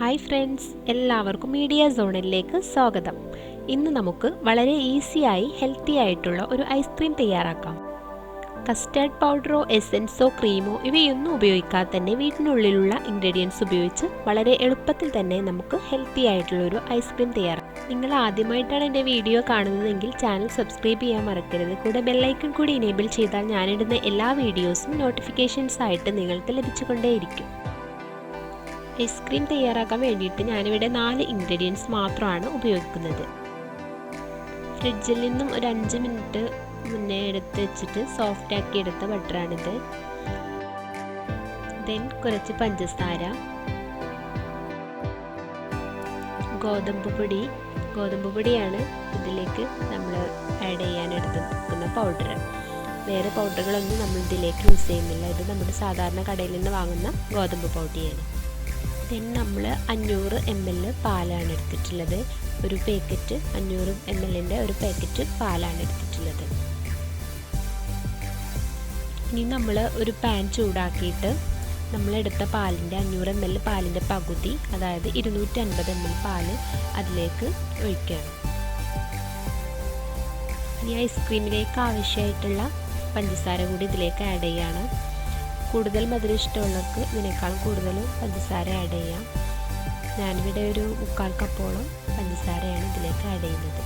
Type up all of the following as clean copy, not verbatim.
Hi friends, എല്ലാവർക്കും media സോണിലേക്ക് സ്വാഗതം. ഇന്ന് നമുക്ക് വളരെ ഈസിയായി ഹെൽത്തി ആയിട്ടുള്ള ഒരു ഐസ്ക്രീം തയ്യാറാക്കാം. കസ്റ്റർഡ് പൗഡറോ എസൻസോ ക്രീമോ ഇവയൊന്നും ഉപയോഗിക്കാതെ തന്നെ വീട്ടിനുള്ളിലുള്ള ഇൻഗ്രീഡിയൻസ് ഉപയോഗിച്ച് വളരെ എളുപ്പത്തിൽ തന്നെ നമുക്ക് ഹെൽത്തി ആയിട്ടുള്ള ഒരു ഐസ്ക്രീം തയ്യാറാക്കാം. നിങ്ങൾ ആദ്യമായിട്ടാണ് എൻ്റെ വീഡിയോ കാണുന്നതെങ്കിൽ ചാനൽ സബ്സ്ക്രൈബ് ചെയ്യാൻ മറക്കരുത്. കൂടെ ബെല്ലൈക്കൺ കൂടി എനേബിൾ ചെയ്താൽ ഞാനിടുന്ന എല്ലാ വീഡിയോസും നോട്ടിഫിക്കേഷൻസ് ആയിട്ട് നിങ്ങൾക്ക് ലഭിച്ചുകൊണ്ടേയിരിക്കും. ഐസ്ക്രീം തയ്യാറാക്കാൻ വേണ്ടിയിട്ട് ഞാനിവിടെ 4 ഇൻഗ്രീഡിയൻസ് മാത്രമാണ് ഉപയോഗിക്കുന്നത്. ഫ്രിഡ്ജിൽ നിന്നും ഒരു 5 മിനിറ്റ് മുന്നേ എടുത്ത് വെച്ചിട്ട് സോഫ്റ്റ് ആക്കി എടുത്ത ബട്ടറാണിത്. ദെൻ കുറച്ച് പഞ്ചസാര, ഗോതമ്പ് പൊടിയാണ് ഇതിലേക്ക് നമ്മൾ ആഡ് ചെയ്യാൻ എടുക്കുന്ന പൗഡർ. വേറെ പൗഡറുകളൊന്നും നമ്മൾ ഇതിലേക്ക് യൂസ് ചെയ്യുന്നില്ല. ഇത് നമ്മുടെ സാധാരണ കടയിൽ നിന്ന് വാങ്ങുന്ന ഗോതമ്പ് പൊടിയാണ്. ദെൻ നമ്മൾ 500 ml പാലാണ് എടുത്തിട്ടുള്ളത്. ഒരു പാക്കറ്റ് 500 ml ഒരു പാക്കറ്റ് പാലാണ് എടുത്തിട്ടുള്ളത്. ഇനി നമ്മൾ ഒരു പാൻ ചൂടാക്കിയിട്ട് നമ്മളെടുത്ത പാലിൻ്റെ 500 ml പാലിൻ്റെ പകുതി, അതായത് 250 ml പാല് അതിലേക്ക് ഒഴിക്കണം. ഇനി ഐസ്ക്രീമിലേക്ക് ആവശ്യമായിട്ടുള്ള പഞ്ചസാര കൂടി ഇതിലേക്ക് ആഡ് ചെയ്യണം. കൂടുതൽ മധുരം ഇഷ്ടമുള്ളവർക്ക് ഇതിനേക്കാൾ കൂടുതൽ പഞ്ചസാര ആഡ് ചെയ്യാം. ഞാനിവിടെ ഒരു 3/4 കപ്പോളം പഞ്ചസാരയാണ് ഇതിലേക്ക് ആഡ് ചെയ്യുന്നത്.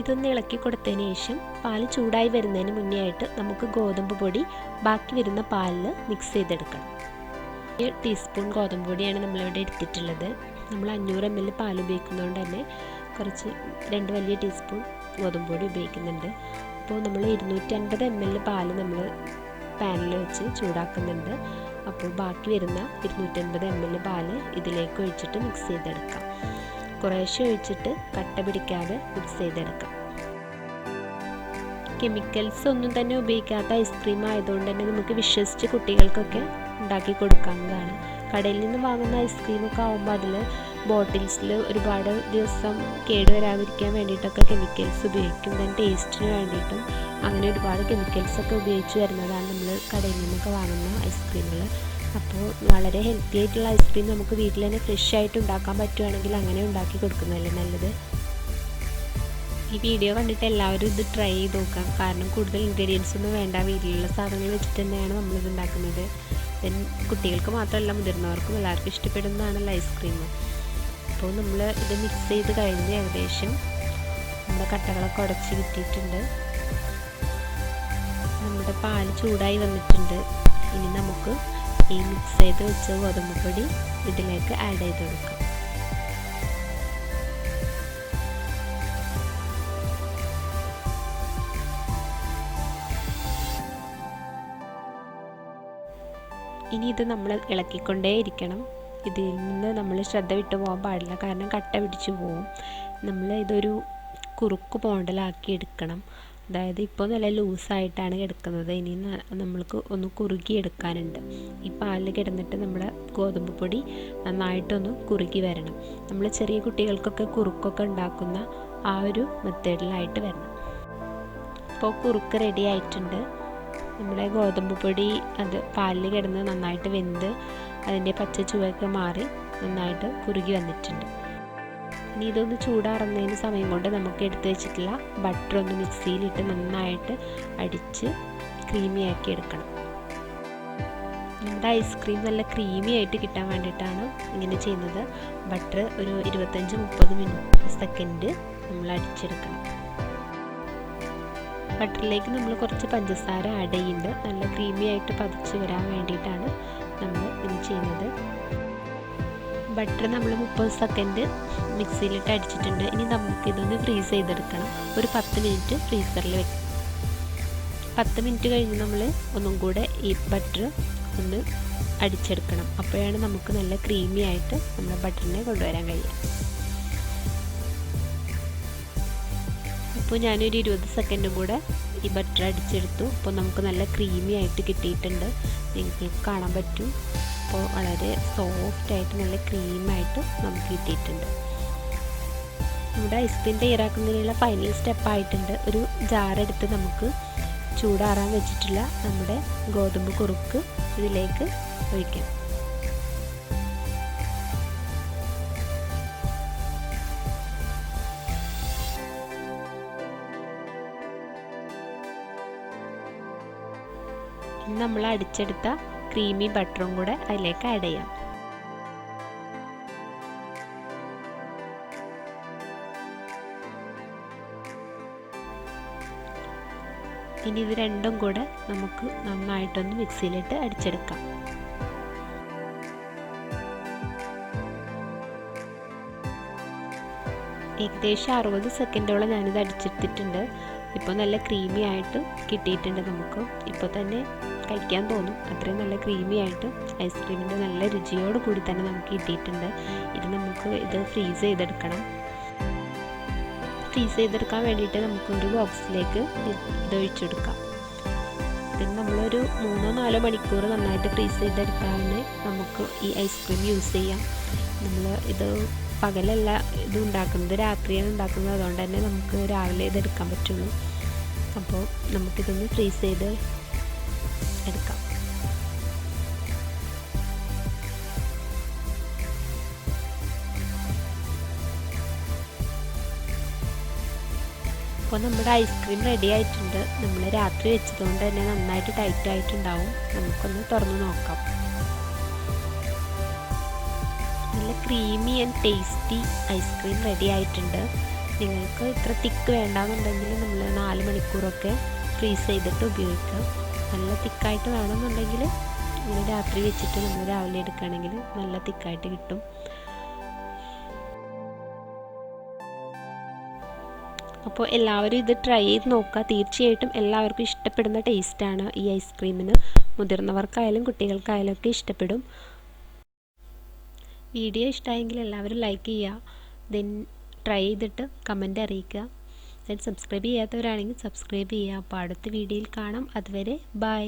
ഇതൊന്ന് ഇളക്കി കൊടുത്തതിന് ശേഷം പാല് ചൂടായി വരുന്നതിന് മുന്നേ ആയിട്ട് നമുക്ക് ഗോതമ്പ് പൊടി ബാക്കി വരുന്ന പാലിൽ മിക്സ് ചെയ്തെടുക്കണം. 1 ടീസ്പൂൺ ഗോതമ്പ് പൊടിയാണ് നമ്മളിവിടെ എടുത്തിട്ടുള്ളത്. നമ്മൾ 500 ml പാൽ ഉപയോഗിക്കുന്നതുകൊണ്ട് തന്നെ കുറച്ച് 2 വലിയ ടീസ്പൂൺ ഗോതമ്പ് പൊടി ഉപയോഗിക്കുന്നുണ്ട്. അപ്പോൾ നമ്മൾ 250 ml പാൽ നമ്മൾ പാനിൽ വെച്ച് ചൂടാക്കുന്നുണ്ട്. അപ്പോൾ ബാക്കി വരുന്ന 250 ml പാൽ ഇതിലേക്ക് ഒഴിച്ചിട്ട് മിക്സ് ചെയ്തെടുക്കാം. കുറേശ്ശെ ഒഴിച്ചിട്ട് കട്ട പിടിക്കാതെ മിക്സ് ചെയ്തെടുക്കാം. കെമിക്കൽസ് ഒന്നും തന്നെ ഉപയോഗിക്കാത്ത ഐസ്ക്രീം ആയതുകൊണ്ട് തന്നെ നമുക്ക് വിശ്വസിച്ച് കുട്ടികൾക്കൊക്കെ ഉണ്ടാക്കി കൊടുക്കാവുന്നതാണ്. കടയിൽ നിന്ന് വാങ്ങുന്ന ഐസ്ക്രീമൊക്കെ ആകുമ്പോൾ അതിൽ ബോട്ടിൽസിൽ ഒരുപാട് ദിവസം കേടുവരാതിരിക്കാൻ വേണ്ടിയിട്ടൊക്കെ കെമിക്കൽസ് ഉപയോഗിക്കും. ദെൻ ടേസ്റ്റിന് വേണ്ടിയിട്ടും അങ്ങനെ ഒരുപാട് കെമിക്കൽസൊക്കെ ഉപയോഗിച്ച് വരുന്നതാണ് നമ്മൾ കടയിൽ നിന്നൊക്കെ വാങ്ങുന്ന ഐസ്ക്രീമുകൾ. അപ്പോൾ വളരെ ഹെൽത്തി ആയിട്ടുള്ള ഐസ്ക്രീം നമുക്ക് വീട്ടിൽ തന്നെ ഫ്രഷ് ആയിട്ട് ഉണ്ടാക്കാൻ പറ്റുവാണെങ്കിൽ അങ്ങനെ ഉണ്ടാക്കി കൊടുക്കുന്നതല്ലേ നല്ലത്. ഈ വീഡിയോ കണ്ടിട്ട് എല്ലാവരും ഇത് ട്രൈ ചെയ്ത് നോക്കാം. കാരണം കൂടുതൽ ഇൻഗ്രീഡിയൻസ് ഒന്നും വേണ്ട, വീട്ടിലുള്ള സാധനങ്ങൾ വെച്ചിട്ട് തന്നെയാണ് നമ്മളിത് ഉണ്ടാക്കുന്നത്. ദെൻ കുട്ടികൾക്ക് മാത്രമല്ല മുതിർന്നവർക്കും എല്ലാവർക്കും ഇഷ്ടപ്പെടുന്നതാണല്ലോ ഐസ്ക്രീം. അപ്പോൾ നമ്മൾ ഇത് മിക്സ് ചെയ്ത് കഴിഞ്ഞ് ഏകദേശം നമ്മുടെ കട്ടകളൊക്കെ ഉടച്ച് കിട്ടിയിട്ടുണ്ട്. നമ്മുടെ പാല് ചൂടായി വന്നിട്ടുണ്ട്. ഇനി നമുക്ക് ഈ മിക്സ് ചെയ്ത് വെച്ച ഗോതമ്പ് പൊടി ഇതിലേക്ക് ആഡ് ചെയ്ത് കൊടുക്കാം. ഇനി ഇത് നമ്മൾ ഇളക്കിക്കൊണ്ടേ ഇരിക്കണം. ഇതിൽ നിന്ന് നമ്മൾ ശ്രദ്ധ വിട്ടു പോകാൻ പാടില്ല, കാരണം കട്ട പിടിച്ചു പോവും. നമ്മൾ ഇതൊരു കുറുക്ക് മോഡലാക്കി എടുക്കണം. അതായത് ഇപ്പോൾ നല്ല ലൂസായിട്ടാണ് കിടക്കുന്നത്. ഇനി നമ്മൾക്ക് ഒന്ന് കുറുകി എടുക്കാനുണ്ട്. ഈ പാലിൽ കിടന്നിട്ട് നമ്മൾ ഗോതമ്പ് പൊടി നന്നായിട്ടൊന്ന് കുറുകി വരണം. നമ്മൾ ചെറിയ കുട്ടികൾക്കൊക്കെ കുറുക്കൊക്കെ ഉണ്ടാക്കുന്ന ആ ഒരു മെത്തേഡിലായിട്ട് വരണം. ഇപ്പോൾ കുറുക്ക് റെഡി ആയിട്ടുണ്ട്. നമ്മുടെ ഗോതമ്പ് പൊടി അത് പാലിൽ കിടന്ന് നന്നായിട്ട് വെന്ത് അതിൻ്റെ പച്ച ചുവയൊക്കെ മാറി നന്നായിട്ട് കുറുകി വന്നിട്ടുണ്ട്. ഇനി ഇതൊന്ന് ചൂടാറുന്നതിന് സമയം കൊണ്ട് നമുക്ക് എടുത്ത് വെച്ചിട്ടുള്ള ബട്ടർ ഒന്ന് മിക്സിയിലിട്ട് നന്നായിട്ട് അടിച്ച് ക്രീമി ആക്കി എടുക്കണം. നമ്മുടെ ഐസ്ക്രീം നല്ല ക്രീമി ആയിട്ട് കിട്ടാൻ വേണ്ടിയിട്ടാണ് ഇങ്ങനെ ചെയ്യുന്നത്. ബട്ടർ ഒരു 25-30 സെക്കൻഡ് നമ്മൾ അടിച്ചെടുക്കണം. ബട്ടറിലേക്ക് നമ്മൾ കുറച്ച് പഞ്ചസാര ആഡ് ചെയ്യുന്നുണ്ട്. നല്ല ക്രീമി ആയിട്ട് പതിച്ച് വരാൻ വേണ്ടിയിട്ടാണ് നമ്മൾ ഇത് ചെയ്യുന്നത്. ബട്ടർ നമ്മൾ 30 സെക്കൻഡ് മിക്സിയിലിട്ട് അടിച്ചിട്ടുണ്ട്. ഇനി നമുക്കിതൊന്ന് ഫ്രീസ് ചെയ്തെടുക്കണം. ഒരു 10 മിനിറ്റ് ഫ്രീസറിൽ വെക്കും. 10 മിനിറ്റ് കഴിഞ്ഞ് നമ്മൾ ഒന്നും കൂടെ ഈ ബട്ടർ ഒന്ന് അടിച്ചെടുക്കണം. അപ്പോഴാണ് നമുക്ക് നല്ല ക്രീമി ആയിട്ട് നമ്മുടെ ബട്ടറിനെ കൊണ്ടുവരാൻ കഴിയുക. ഇപ്പോൾ ഞാനൊരു 20 സെക്കൻഡും കൂടെ ഈ ബട്ടർ അടിച്ചെടുത്തു. അപ്പോൾ നമുക്ക് നല്ല ക്രീമി ആയിട്ട് കിട്ടിയിട്ടുണ്ട്. നിങ്ങൾക്ക് കാണാൻ പറ്റും. അപ്പോൾ വളരെ സോഫ്റ്റായിട്ട് നല്ല ക്രീമായിട്ട് നമുക്ക് കിട്ടിയിട്ടുണ്ട്. നമ്മുടെ ഐസ്ക്രീം തയ്യാറാക്കുന്നതിനുള്ള ഫൈനൽ സ്റ്റെപ്പായിട്ടുണ്ട്. ഒരു ജാറെടുത്ത് നമുക്ക് ചൂടാറാൻ വെച്ചിട്ടുള്ള നമ്മുടെ ഗോതമ്പ് കുറുക്ക് ഇതിലേക്ക് ഒഴിക്കാം. ഇനി നമ്മൾ അടിച്ചെടുത്ത ക്രീമി ബട്ടറും കൂടെ അതിലേക്ക് ആഡ് ചെയ്യാം. ഇനി ഇത് രണ്ടും കൂടെ നമുക്ക് നന്നായിട്ടൊന്ന് മിക്സിയിലിട്ട് അടിച്ചെടുക്കാം. ഏകദേശം 60 സെക്കൻഡോളം ഞാനിത് അടിച്ചെടുത്തിട്ടുണ്ട്. ഇപ്പോൾ നല്ല ക്രീമി ആയിട്ട് കിട്ടിയിട്ടുണ്ട്. നമുക്ക് ഇപ്പോൾ തന്നെ കഴിക്കാൻ തോന്നും, അത്രയും നല്ല ക്രീമി ആയിട്ട് ഐസ്ക്രീമിൻ്റെ നല്ല രുചിയോട് കൂടി തന്നെ നമുക്ക് കിട്ടിയിട്ടുണ്ട്. നമുക്ക് ഇത് ഫ്രീസ് ചെയ്തെടുക്കണം. ഫ്രീസ് ചെയ്തെടുക്കാൻ വേണ്ടിയിട്ട് നമുക്കൊരു ബോക്സിലേക്ക് ഇത് ഒഴിച്ചെടുക്കാം. പിന്നെ നമ്മളൊരു 3-4 മണിക്കൂർ നന്നായിട്ട് ഫ്രീസ് ചെയ്തെടുക്കാതെ നമുക്ക് ഈ ഐസ്ക്രീം യൂസ് ചെയ്യാം. നമ്മൾ ഇത് പകലല്ല ഇത് ഉണ്ടാക്കുന്നത്, രാത്രിയാണ് ഉണ്ടാക്കുന്നത്. അതുകൊണ്ട് തന്നെ നമുക്ക് രാവിലെ ഇതെടുക്കാൻ പറ്റുള്ളൂ. അപ്പോൾ നമുക്കിതൊന്ന് ഫ്രീസ് ചെയ്ത് എടുക്കാം. അപ്പോൾ നമ്മുടെ ഐസ്ക്രീം റെഡി ആയിട്ടുണ്ട്. നമ്മൾ രാത്രി വെച്ചതുകൊണ്ട് തന്നെ നന്നായിട്ട് ടൈറ്റ് ആയിട്ടുണ്ടാവും. നമുക്കൊന്ന് തുറന്ന് നോക്കാം. നല്ല creamy and tasty ice cream ready ആയിട്ടുണ്ട്. നിങ്ങൾക്ക് ഇത്ര തിക്ക് വേണ്ടാന്നുണ്ടെങ്കിൽ നമ്മൾ 4 മണിക്കൂറൊക്കെ ഫ്രീസ് ചെയ്തിട്ട് ഉപയോഗിക്കാം. നല്ല തിക്കായിട്ട് വേണമെന്നുണ്ടെങ്കിൽ ഇങ്ങനെ രാത്രി വെച്ചിട്ട് നമ്മൾ രാവിലെ എടുക്കുകയാണെങ്കിൽ നല്ല തിക്കായിട്ട് കിട്ടും. അപ്പോൾ എല്ലാവരും ഇത് ട്രൈ ചെയ്ത് നോക്കുക. തീർച്ചയായിട്ടും എല്ലാവർക്കും ഇഷ്ടപ്പെടുന്ന ടേസ്റ്റാണ് ഈ ഐസ്ക്രീമിന്. മുതിർന്നവർക്കായാലും കുട്ടികൾക്കായാലും ഒക്കെ ഇഷ്ടപ്പെടും. വീഡിയോ ഇഷ്ടമായെങ്കിൽ എല്ലാവരും ലൈക്ക് ചെയ്യുക. ദെൻ ട്രൈ ചെയ്തിട്ട് കമൻറ്റ് അറിയിക്കുക. ദെൻ സബ്സ്ക്രൈബ് ചെയ്യാത്തവരാണെങ്കിൽ സബ്സ്ക്രൈബ് ചെയ്യുക. അപ്പോൾ അടുത്ത വീഡിയോയിൽ കാണാം. അതുവരെ ബൈ.